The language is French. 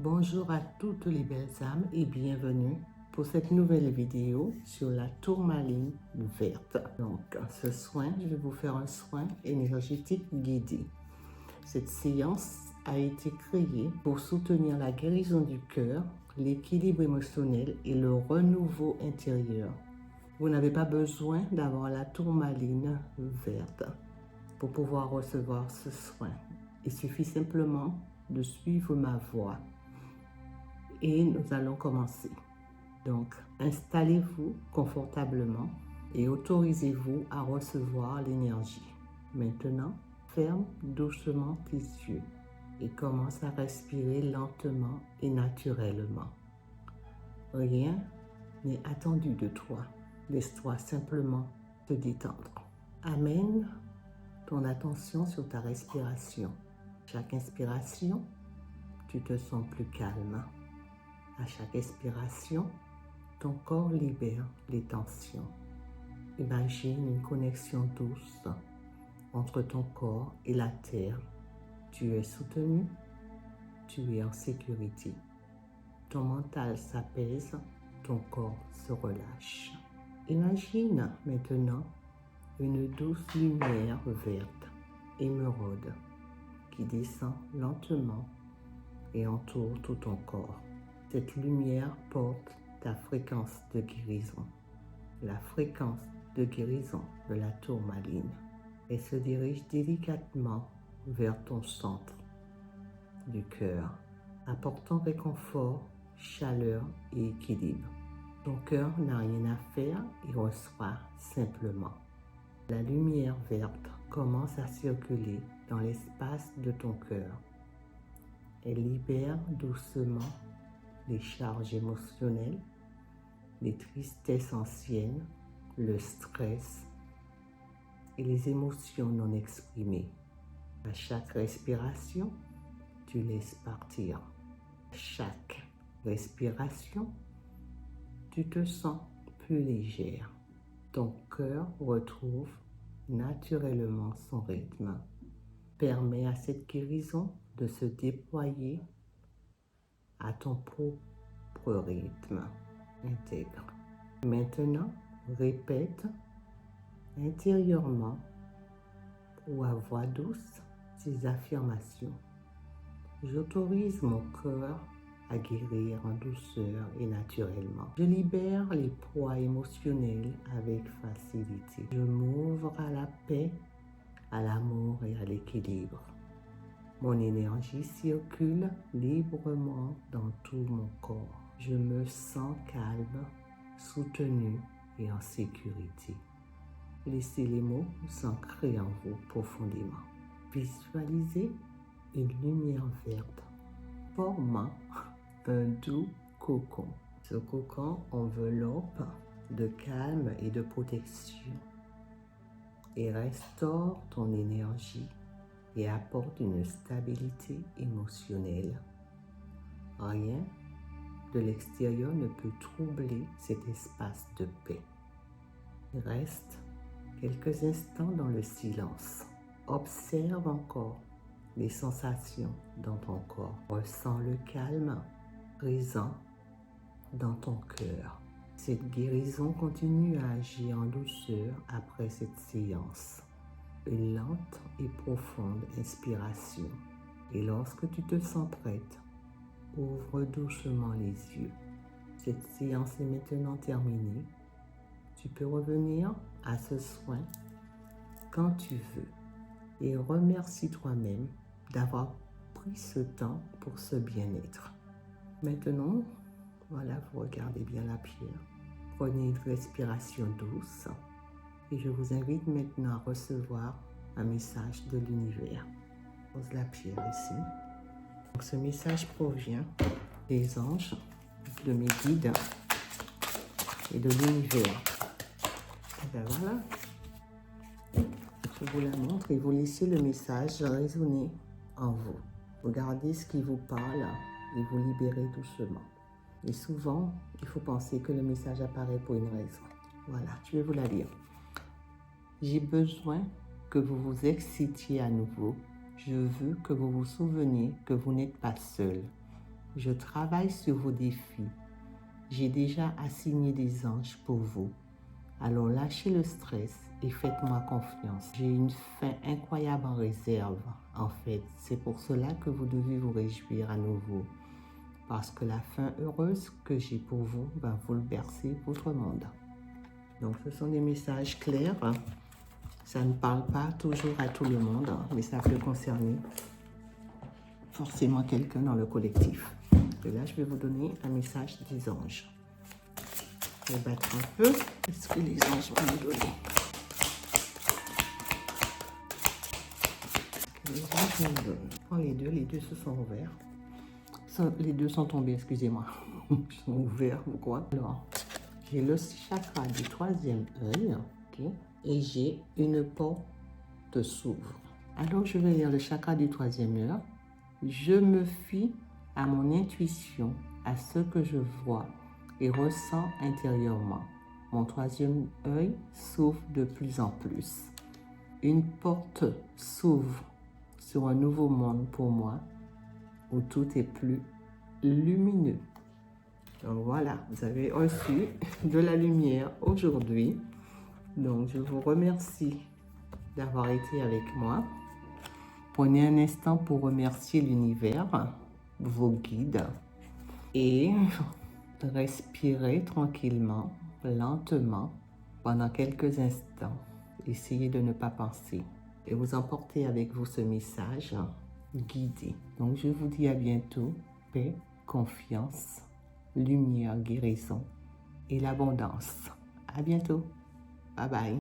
Bonjour à toutes les belles âmes et bienvenue pour cette nouvelle vidéo sur la tourmaline verte. Donc, ce soin, je vais vous faire un soin énergétique guidé. Cette séance a été créée pour soutenir la guérison du cœur, l'équilibre émotionnel et le renouveau intérieur. Vous n'avez pas besoin d'avoir la tourmaline verte pour pouvoir recevoir ce soin. Il suffit simplement de suivre ma voix. Et nous allons commencer. Donc, installez-vous confortablement et autorisez-vous à recevoir l'énergie. Maintenant, ferme doucement tes yeux et commence à respirer lentement et naturellement. Rien n'est attendu de toi. Laisse-toi simplement te détendre. Amène ton attention sur ta respiration. Chaque inspiration, tu te sens plus calme. À chaque expiration, ton corps libère les tensions. Imagine une connexion douce entre ton corps et la terre. Tu es soutenu, tu es en sécurité. Ton mental s'apaise, ton corps se relâche. Imagine maintenant une douce lumière verte, émeraude, qui descend lentement et entoure tout ton corps. Cette lumière porte ta fréquence de guérison, la fréquence de guérison de la tourmaline, et se dirige délicatement vers ton centre du cœur, apportant réconfort, chaleur et équilibre. Ton cœur n'a rien à faire, il reçoit simplement. La lumière verte commence à circuler dans l'espace de ton cœur. Elle libère doucement les charges émotionnelles, les tristesses anciennes, le stress et les émotions non exprimées. À chaque respiration, tu laisses partir. À chaque respiration, tu te sens plus légère. Ton cœur retrouve naturellement son rythme. Permets à cette guérison de se déployer à ton propre rythme. Intègre. Maintenant, répète intérieurement ou à voix douce ces affirmations. J'autorise mon cœur à guérir en douceur et naturellement. Je libère les poids émotionnels avec facilité. Je m'ouvre à la paix, à l'amour et à l'équilibre. Mon énergie circule librement dans tout mon corps. Je me sens calme, soutenu et en sécurité. Laissez les mots s'ancrer en vous profondément. Visualisez une lumière verte formant un doux cocon. Ce cocon enveloppe de calme et de protection et restaure ton énergie et apporte une stabilité émotionnelle. Rien de l'extérieur ne peut troubler cet espace de paix. Reste quelques instants dans le silence. Observe encore les sensations dans ton corps. Ressens le calme présent dans ton cœur. Cette guérison continue à agir en douceur après cette séance. Une lente et profonde inspiration. Et lorsque tu te sens prête, ouvre doucement les yeux. Cette séance est maintenant terminée. Tu peux revenir à ce soin quand tu veux et remercie toi-même d'avoir pris ce temps pour ce bien-être. Maintenant, voilà, vous regardez bien la pierre. Prenez une respiration douce. Et je vous invite maintenant à recevoir un message de l'univers. Je pose la pierre ici. Donc, ce message provient des anges, de mes guides et de l'univers. Et bien voilà. Je vous la montre et vous laissez le message résonner en vous. Regardez ce qui vous parle et vous libérez doucement. Et souvent, il faut penser que le message apparaît pour une raison. Voilà, je vais vous la lire. J'ai besoin que vous vous excitiez à nouveau. Je veux que vous vous souveniez que vous n'êtes pas seul. Je travaille sur vos défis. J'ai déjà assigné des anges pour vous. Alors lâchez le stress et faites-moi confiance. J'ai une fin incroyable en réserve. En fait, c'est pour cela que vous devez vous réjouir à nouveau. Parce que la fin heureuse que j'ai pour vous va bouleverser votre monde. Donc ce sont des messages clairs. Ça ne parle pas toujours à tout le monde, mais ça peut concerner forcément quelqu'un dans le collectif. Et là, je vais vous donner un message des anges. Je vais battre un peu. Qu'est-ce que les anges vont nous donner? Les anges nous donnent. Prends les deux se sont ouverts. Les deux sont tombés, excusez-moi. Ils sont ouverts, pourquoi? Alors, j'ai le chakra du troisième œil, ok, et j'ai une porte s'ouvre. Alors, je vais lire le chakra du troisième œil. Je me fie à mon intuition, à ce que je vois et ressens intérieurement. Mon troisième œil s'ouvre de plus en plus. Une porte s'ouvre sur un nouveau monde pour moi, où tout est plus lumineux. Donc voilà, vous avez reçu de la lumière aujourd'hui. Donc je vous remercie d'avoir été avec moi. Prenez un instant pour remercier l'univers, vos guides, et respirez tranquillement, lentement, pendant quelques instants. Essayez de ne pas penser et vous emportez avec vous ce message guidé. Donc je vous dis à bientôt. Paix, confiance, lumière, guérison et l'abondance. À bientôt. Bye bye.